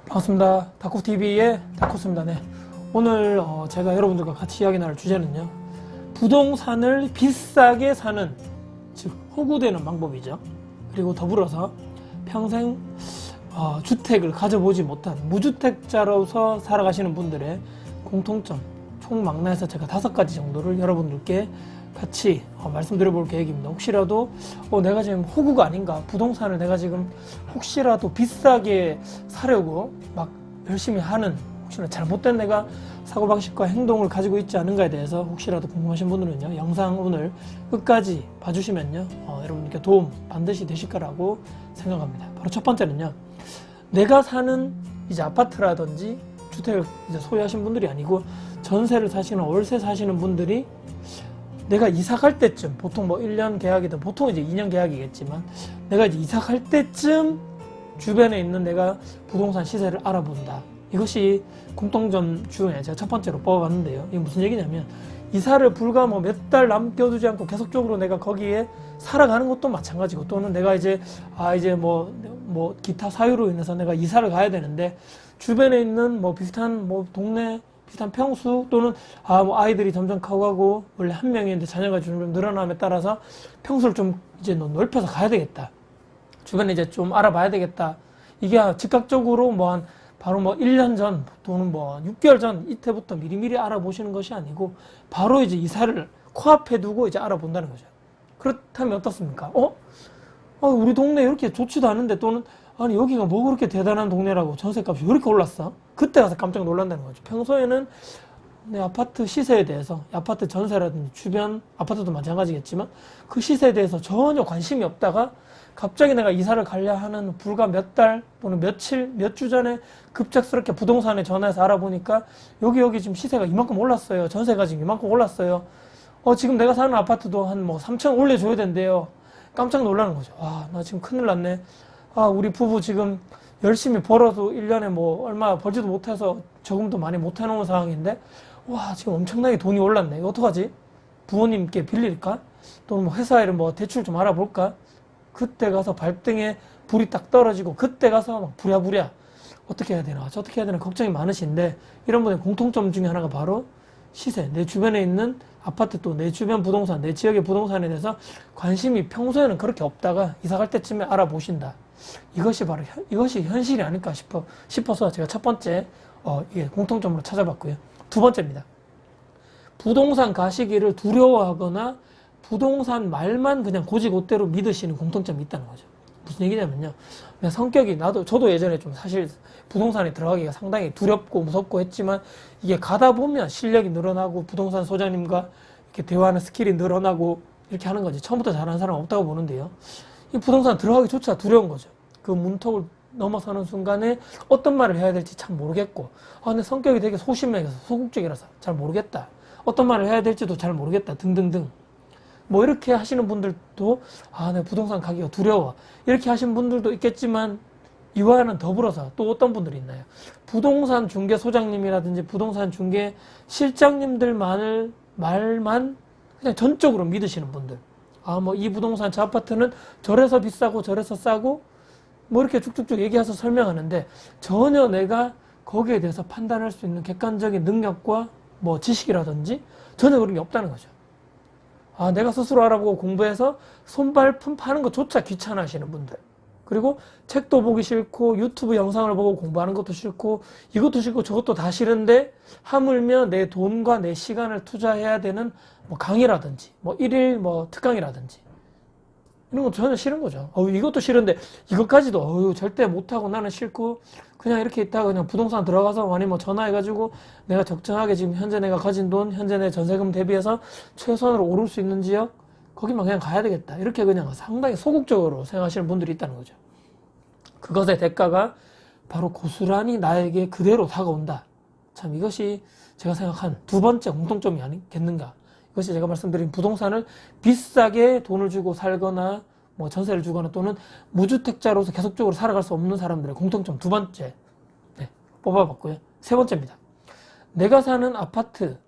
반갑습니다. 다코TV의 다코스입니다. 네. 오늘 제가 여러분들과 같이 이야기 나눌 주제는요, 부동산을 비싸게 사는, 즉 호구되는 방법이죠. 그리고 더불어서 평생 주택을 가져보지 못한 무주택자로서 살아가시는 분들의 공통점, 총망라해서 제가 5가지 정도를 여러분들께 같이 말씀드려 볼 계획입니다. 혹시라도 내가 지금 호구가 아닌가, 부동산을 내가 지금 혹시라도 비싸게 사려고 막 열심히 하는, 혹시나 잘못된 내가 사고방식과 행동을 가지고 있지 않은가에 대해서 혹시라도 궁금하신 분들은요, 영상 오늘 끝까지 봐주시면요, 여러분께 도움 반드시 되실 거라고 생각합니다. 바로 첫 번째는요, 내가 사는 이제 아파트라든지 주택을 이제 소유하신 분들이 아니고 전세를 사시는, 월세 사시는 분들이 내가 이사 갈 때쯤, 보통 뭐 1년 계약이든 보통 이제 2년 계약이겠지만, 내가 이제 이사 갈 때쯤 주변에 있는 내가 부동산 시세를 알아본다. 이것이 공통점 중에 제가 첫 번째로 뽑아봤는데요. 이게 무슨 얘기냐면, 이사를 불과 뭐 몇 달 남겨두지 않고 계속적으로 내가 거기에 살아가는 것도 마찬가지고, 또는 내가 이제 이제 뭐 기타 사유로 인해서 내가 이사를 가야 되는데, 주변에 있는 뭐 비슷한 뭐 동네, 비슷한 평수, 또는 뭐 아이들이 점점 커가고 원래 한 명인데 자녀가 좀 늘어남에 따라서 평수를 좀 이제 넓혀서 가야 되겠다, 주변에 이제 좀 알아봐야 되겠다. 이게 즉각적으로 바로 1년 전 또는 6개월 전 이때부터 미리미리 알아보시는 것이 아니고, 바로 이제 이사를 코앞에 두고 이제 알아본다는 거죠. 그렇다면 어떻습니까? 우리 동네 이렇게 좋지도 않은데, 또는 아니 여기가 뭐 그렇게 대단한 동네라고 전세값이 왜 이렇게 올랐어? 그때 가서 깜짝 놀란다는 거죠. 평소에는 내 아파트 시세에 대해서, 아파트 전세라든지 주변 아파트도 마찬가지겠지만 그 시세에 대해서 전혀 관심이 없다가 갑자기 내가 이사를 가려 하는 불과 몇 달 또는 며칠, 몇 주 전에 급작스럽게 부동산에 전화해서 알아보니까 여기 지금 시세가 이만큼 올랐어요. 전세가 지금 이만큼 올랐어요. 지금 내가 사는 아파트도 한 3천 올려줘야 된대요. 깜짝 놀라는 거죠. 와, 나 지금 큰일 났네. 우리 부부 지금 열심히 벌어도 1년에 얼마 벌지도 못해서 저금도 많이 못 해놓은 상황인데, 와, 지금 엄청나게 돈이 올랐네. 이거 어떡하지? 부모님께 빌릴까? 또는 회사에 대출 좀 알아볼까? 그때 가서 발등에 불이 딱 떨어지고, 그때 가서 막 부랴부랴 어떻게 해야 되나, 어떻게 해야 되나 걱정이 많으신데, 이런 분의 공통점 중에 하나가 바로 시세, 내 주변에 있는 아파트, 또 내 주변 부동산, 내 지역의 부동산에 대해서 관심이 평소에는 그렇게 없다가 이사 갈 때쯤에 알아보신다. 이것이 바로 이것이 현실이 아닐까 싶어서 제가 첫 번째 이게 공통점으로 찾아봤고요. 두 번째입니다. 부동산 가시기를 두려워하거나 부동산 말만 그냥 곧이곧대로 믿으시는 공통점이 있다는 거죠. 무슨 얘기냐면요, 성격이, 저도 예전에 좀 사실 부동산에 들어가기가 상당히 두렵고 무섭고 했지만, 이게 가다 보면 실력이 늘어나고 부동산 소장님과 이렇게 대화하는 스킬이 늘어나고 이렇게 하는 거지. 처음부터 잘하는 사람 없다고 보는데요, 이 부동산 들어가기조차 두려운 거죠. 그 문턱을 넘어서는 순간에 어떤 말을 해야 될지 참 모르겠고, 근데 성격이 되게 소심해서 소극적이라서 잘 모르겠다, 어떤 말을 해야 될지도 잘 모르겠다, 등등등. 이렇게 하시는 분들도, 내 부동산 가기가 두려워, 이렇게 하시는 분들도 있겠지만, 이와는 더불어서 또 어떤 분들이 있나요? 부동산 중개 소장님이라든지 부동산 중개 실장님들만을 말만 그냥 전적으로 믿으시는 분들. 이 부동산, 저 아파트는 저래서 비싸고 저래서 싸고 이렇게 쭉쭉쭉 얘기해서 설명하는데, 전혀 내가 거기에 대해서 판단할 수 있는 객관적인 능력과 지식이라든지 전혀 그런 게 없다는 거죠. 내가 스스로 알아보고 공부해서 손발품 파는 것조차 귀찮아 하시는 분들. 그리고 책도 보기 싫고 유튜브 영상을 보고 공부하는 것도 싫고 이것도 싫고 저것도 다 싫은데, 하물며 내 돈과 내 시간을 투자해야 되는 강의라든지 일일 특강이라든지 이런 거 전혀 싫은 거죠. 이것도 싫은데 이것까지도 절대 못하고 나는 싫고, 그냥 이렇게 있다가 그냥 부동산 들어가서 아니면 전화해가지고 내가 적정하게 지금 현재 내가 가진 돈, 현재 내 전세금 대비해서 최선으로 오를 수 있는 지역, 거기만 그냥 가야 되겠다, 이렇게 그냥 상당히 소극적으로 생각하시는 분들이 있다는 거죠. 그것의 대가가 바로 고스란히 나에게 그대로 다가온다. 참, 이것이 제가 생각한 두 번째 공통점이 아니겠는가. 이것이 제가 말씀드린 부동산을 비싸게 돈을 주고 살거나 전세를 주거나 또는 무주택자로서 계속적으로 살아갈 수 없는 사람들의 공통점 두 번째 뽑아봤고요. 세 번째입니다. 내가 사는 아파트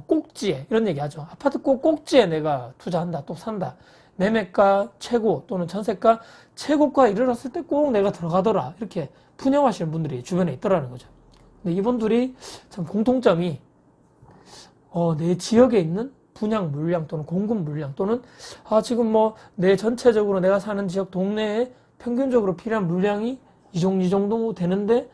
꼭지에, 이런 얘기 하죠. 아파트 꼭지에 내가 투자한다, 또 산다. 매매가 최고 또는 전세가 최고가에 이르렀을 때 꼭 내가 들어가더라. 이렇게 푸념하시는 분들이 주변에 있더라는 거죠. 근데 이분들이 참 공통점이 내 지역에 있는 분양 물량 또는 공급 물량 또는 지금 뭐 내 전체적으로 내가 사는 지역 동네에 평균적으로 필요한 물량이 이 정도 되는데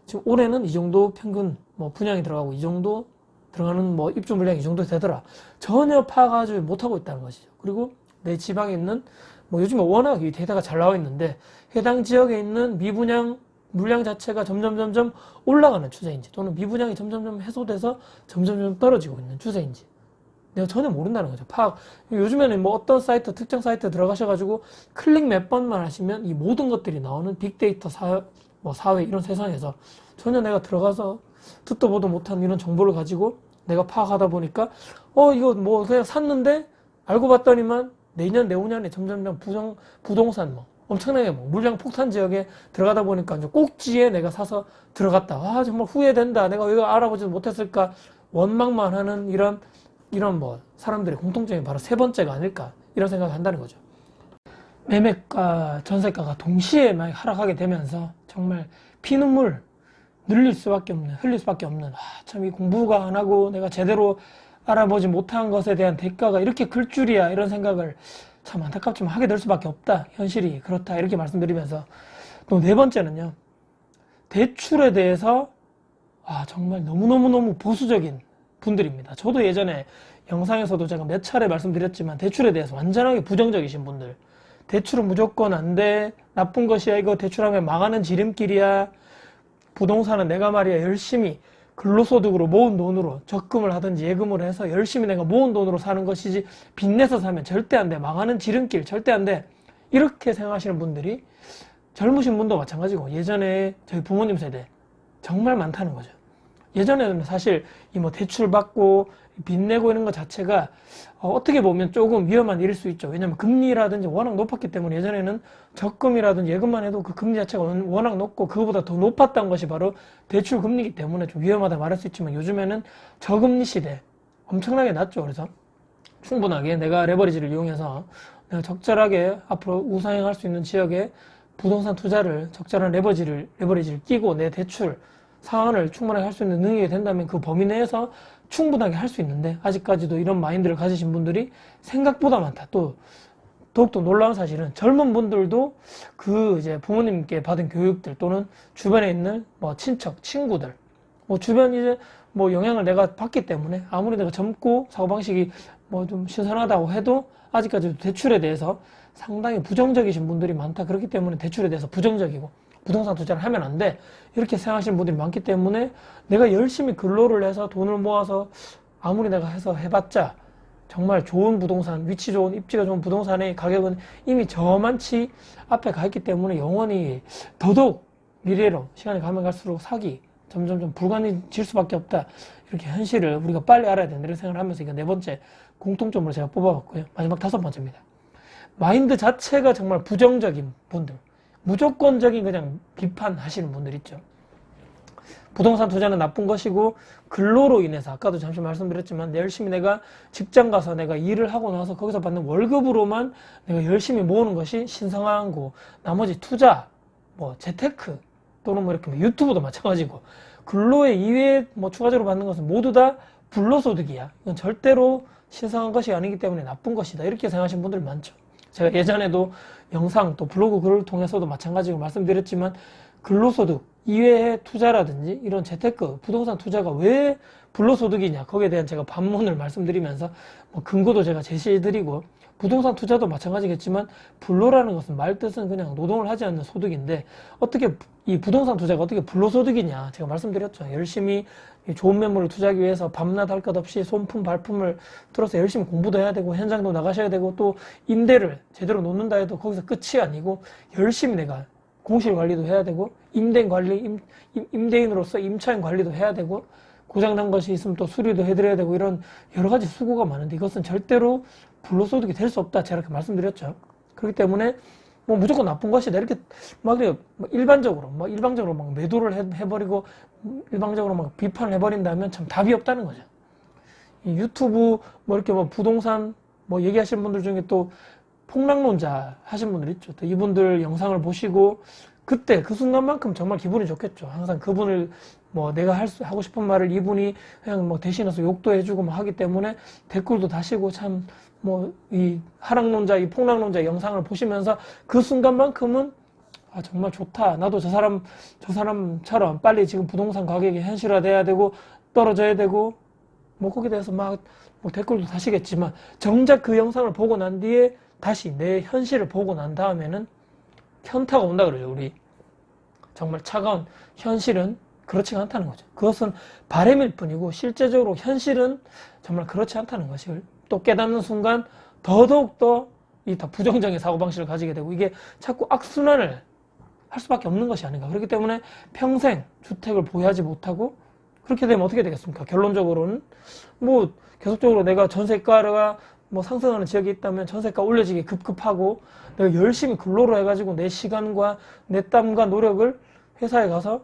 지금 올해는 이 정도 평균 뭐 분양이 들어가고 이 정도 들어가는 뭐 입주 물량이 이 정도 되더라. 전혀 파악하지 못하고 있다는 것이죠. 그리고 내 지방에 있는 뭐 요즘에 워낙 이 데이터가 잘 나와 있는데 해당 지역에 있는 미분양 물량 자체가 점점 올라가는 추세인지 또는 미분양이 점점 해소돼서 점점 떨어지고 있는 추세인지 내가 전혀 모른다는 거죠. 파악. 요즘에는 뭐 어떤 사이트, 특정 사이트 들어가셔가지고 클릭 몇 번만 하시면 이 모든 것들이 나오는 빅데이터 사회 이런 세상에서 전혀 내가 들어가서 듣도 보도 못한 이런 정보를 가지고 내가 파악하다 보니까 이거 뭐 그냥 샀는데 알고 봤더니만 내년 내후년에 점점 부동산 뭐 엄청나게 뭐 물량 폭탄 지역에 들어가다 보니까 이제 꼭지에 내가 사서 들어갔다. 정말 후회된다. 내가 왜 알아보지도 못했을까. 원망만 하는 이런 뭐 사람들의 공통점이 바로 세 번째가 아닐까 이런 생각을 한다는 거죠. 매매가, 전세가가 동시에 막 하락하게 되면서 정말 피눈물 흘릴 수밖에 없는 참 이 공부가 안 하고 내가 제대로 알아보지 못한 것에 대한 대가가 이렇게 클 줄이야 이런 생각을 참 안타깝지만 하게 될 수밖에 없다. 현실이 그렇다 이렇게 말씀드리면서 또 네 번째는요. 대출에 대해서 정말 너무 보수적인 분들입니다. 저도 예전에 영상에서도 제가 몇 차례 말씀드렸지만 대출에 대해서 완전하게 부정적이신 분들. 대출은 무조건 안 돼. 나쁜 것이야. 이거 대출하면 망하는 지름길이야. 부동산은 내가 말이야 열심히 근로소득으로 모은 돈으로 적금을 하든지 예금을 해서 열심히 내가 모은 돈으로 사는 것이지 빚내서 사면 절대 안 돼. 망하는 지름길 절대 안 돼. 이렇게 생각하시는 분들이 젊으신 분도 마찬가지고 예전에 저희 부모님 세대 정말 많다는 거죠. 예전에는 사실 이 뭐 대출 받고 빚내고 이런 것 자체가 어떻게 보면 조금 위험한 일일 수 있죠. 왜냐하면 금리라든지 워낙 높았기 때문에 예전에는 적금이라든지 예금만 해도 그 금리 자체가 워낙 높고 그거보다 더 높았던 것이 바로 대출 금리이기 때문에 좀 위험하다 말할 수 있지만 요즘에는 저금리 시대 엄청나게 낮죠. 그래서 충분하게 내가 레버리지를 이용해서 내가 적절하게 앞으로 우상향할 수 있는 지역에 부동산 투자를 적절한 레버리지를 끼고 내 대출 상환을 충분하게 할 수 있는 능력이 된다면 그 범위 내에서 충분하게 할 수 있는데 아직까지도 이런 마인드를 가지신 분들이 생각보다 많다. 또 더욱더 놀라운 사실은 젊은 분들도 그 이제 부모님께 받은 교육들 또는 주변에 있는 뭐 친척, 친구들 뭐 주변 이제 뭐 영향을 내가 받기 때문에 아무리 내가 젊고 사고방식이 뭐 좀 신선하다고 해도 아직까지도 대출에 대해서 상당히 부정적이신 분들이 많다. 그렇기 때문에 대출에 대해서 부정적이고 부동산 투자를 하면 안 돼. 이렇게 생각하시는 분들이 많기 때문에 내가 열심히 근로를 해서 돈을 모아서 아무리 내가 해서 해봤자 정말 좋은 부동산, 위치 좋은, 입지가 좋은 부동산의 가격은 이미 저만치 앞에 가 있기 때문에 영원히 더더욱 미래로 시간이 가면 갈수록 사기 점점 불가능해질 수밖에 없다. 이렇게 현실을 우리가 빨리 알아야 된다. 이런 생각을 하면서 이거 네 번째 공통점으로 제가 뽑아봤고요. 마지막 다섯 번째입니다. 마인드 자체가 정말 부정적인 분들. 무조건적인 그냥 비판하시는 분들 있죠. 부동산 투자는 나쁜 것이고 근로로 인해서 아까도 잠시 말씀드렸지만 열심히 내가 직장 가서 내가 일을 하고 나서 거기서 받는 월급으로만 내가 열심히 모으는 것이 신성한 거. 나머지 투자, 뭐 재테크 또는 뭐 이렇게 유튜브도 마찬가지고 근로에 이외에 뭐 추가적으로 받는 것은 모두 다 불로소득이야. 이건 절대로 신성한 것이 아니기 때문에 나쁜 것이다. 이렇게 생각하시는 분들 많죠. 제가 예전에도 영상 또 블로그 글을 통해서도 마찬가지로 말씀드렸지만 근로소득 이외의 투자라든지 이런 재테크, 부동산 투자가 왜 불로소득이냐 거기에 대한 제가 반문을 말씀드리면서 뭐 근거도 제가 제시해드리고 부동산 투자도 마찬가지겠지만 불로라는 것은 말뜻은 그냥 노동을 하지 않는 소득인데 어떻게 이 부동산 투자가 어떻게 불로소득이냐 제가 말씀드렸죠. 열심히 좋은 매물을 투자하기 위해서 밤낮 할 것 없이 손품 발품을 들어서 열심히 공부도 해야 되고 현장도 나가셔야 되고 또 임대를 제대로 놓는다 해도 거기서 끝이 아니고 열심히 내가 공실 관리도 해야 되고 임대인 관리, 임대인으로서 임차인 관리도 해야 되고 고장난 것이 있으면 또 수리도 해드려야 되고 이런 여러 가지 수고가 많은데 이것은 절대로 불로소득이 될 수 없다. 제가 이렇게 말씀드렸죠. 그렇기 때문에 뭐 무조건 나쁜 것이다. 이렇게 막 일방적으로 막 매도를 해버리고 일방적으로 막 비판을 해버린다면 참 답이 없다는 거죠. 이 유튜브 뭐 이렇게 뭐 부동산 뭐 얘기하시는 분들 중에 또 폭락론자 하신 분들 있죠. 또 이분들 영상을 보시고 그때 그 순간만큼 정말 기분이 좋겠죠. 항상 그분을 뭐 내가 하고 싶은 말을 이분이 그냥 뭐 대신해서 욕도 해주고 뭐 하기 때문에 댓글도 다시고 참 뭐 이 하락론자, 이 폭락론자 영상을 보시면서 그 순간만큼은 아 정말 좋다. 나도 저 사람처럼 빨리 지금 부동산 가격이 현실화돼야 되고 떨어져야 되고 뭐 거기에 대해서 막 뭐 댓글도 다시겠지만 정작 그 영상을 보고 난 뒤에 다시 내 현실을 보고 난 다음에는 현타가 온다 그러죠. 우리 정말 차가운 현실은 그렇지가 않다는 거죠. 그것은 바람일 뿐이고 실제적으로 현실은 정말 그렇지 않다는 것을 또 깨닫는 순간 더더욱더 이 더 부정적인 사고방식을 가지게 되고 이게 자꾸 악순환을 할 수밖에 없는 것이 아닌가. 그렇기 때문에 평생 주택을 보유하지 못하고 그렇게 되면 어떻게 되겠습니까? 결론적으로는 뭐 계속적으로 내가 전세가가 뭐 상승하는 지역이 있다면 전세가 올려지기 급급하고 내가 열심히 근로를 해가지고 내 시간과 내 땀과 노력을 회사에 가서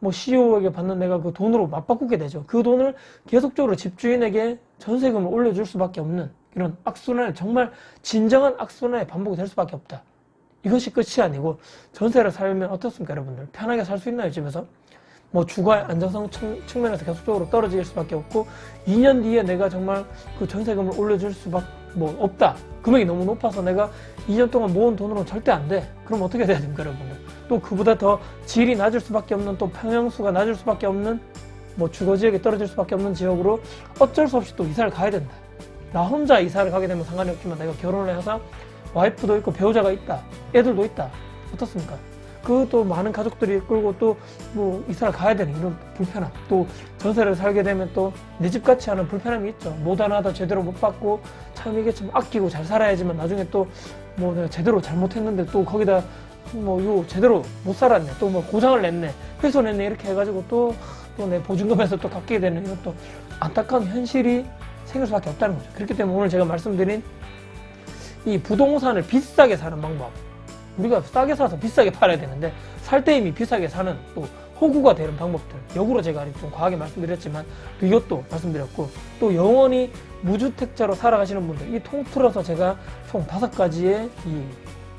뭐 CEO에게 받는 내가 그 돈으로 맞바꾸게 되죠. 그 돈을 계속적으로 집주인에게 전세금을 올려줄 수밖에 없는 이런 악순환, 정말 진정한 악순환의 반복이 될 수밖에 없다. 이것이 끝이 아니고 전세를 살면 어떻습니까, 여러분들? 편하게 살 수 있나요, 집에서? 뭐 주거의 안정성 측면에서 계속적으로 떨어질 수밖에 없고 2년 뒤에 내가 정말 그 전세금을 올려줄 수밖에 뭐 없다. 금액이 너무 높아서 내가 2년 동안 모은 돈으로는 절대 안 돼. 그럼 어떻게 돼야 됩니까, 여러분들? 또 그보다 더 질이 낮을 수밖에 없는 또 평형수가 낮을 수밖에 없는 뭐 주거지역이 떨어질 수밖에 없는 지역으로 어쩔 수 없이 또 이사를 가야 된다. 나 혼자 이사를 가게 되면 상관이 없지만 내가 결혼을 해서 와이프도 있고 배우자가 있다. 애들도 있다. 어떻습니까? 그 또 많은 가족들이 끌고 또 뭐 이사를 가야 되는 이런 불편함. 또 전세를 살게 되면 또 내 집 같지 않은 불편함이 있죠. 못 하나도 제대로 못 받고 참 이게 좀 아끼고 잘 살아야지만 나중에 또 뭐 내가 제대로 잘못했는데 또 거기다 뭐 이거 제대로 못 살았네. 또 뭐 고장을 냈네. 훼손했네. 이렇게 해가지고 또 내 보증금에서 또 갚게 되는 이런 또 안타까운 현실이 생길 수밖에 없다는 거죠. 그렇기 때문에 오늘 제가 말씀드린 이 부동산을 비싸게 사는 방법. 우리가 싸게 사서 비싸게 팔아야 되는데 살 때 이미 비싸게 사는 또 호구가 되는 방법들. 역으로 제가 좀 과하게 말씀드렸지만 또 이것도 말씀드렸고 또 영원히 무주택자로 살아가시는 분들 이 통틀어서 제가 총 5가지의 이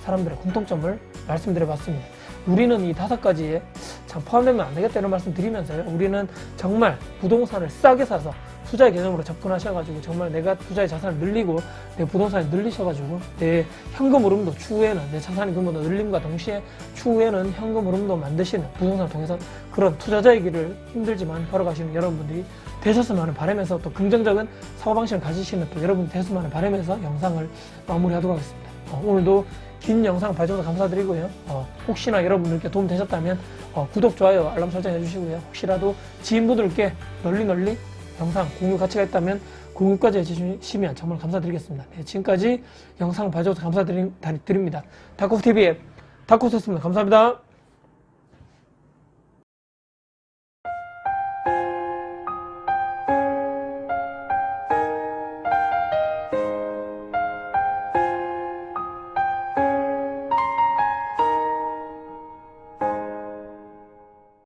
사람들의 공통점을 말씀드려봤습니다. 우리는 이 5가지에 참 포함되면 안 되겠다 이런 말씀 드리면서요. 우리는 정말 부동산을 싸게 사서 투자의 개념으로 접근하셔가지고 정말 내가 투자의 자산을 늘리고 내 부동산을 늘리셔가지고 내 현금 흐름도 추후에는 내 자산의 규모도 늘림과 동시에 추후에는 현금 흐름도 만드시는 부동산을 통해서 그런 투자자의 길을 힘들지만 걸어가시는 여러분들이 되셨으면 하는 바람에서 또 긍정적인 사고방식을 가지시는 또 여러분이 되셨으면 하는 바람에서 영상을 마무리하도록 하겠습니다. 오늘도 긴 영상 봐주셔서 감사드리고요. 혹시나 여러분들께 도움 되셨다면 구독, 좋아요, 알람 설정 해주시고요. 혹시라도 지인분들께 널리 영상 공유 가치가 있다면 공유까지 해주시면 정말 감사드리겠습니다. 네, 지금까지 영상 봐주셔서 감사드립니다. 다코스TV의 다코스였습니다. 감사합니다.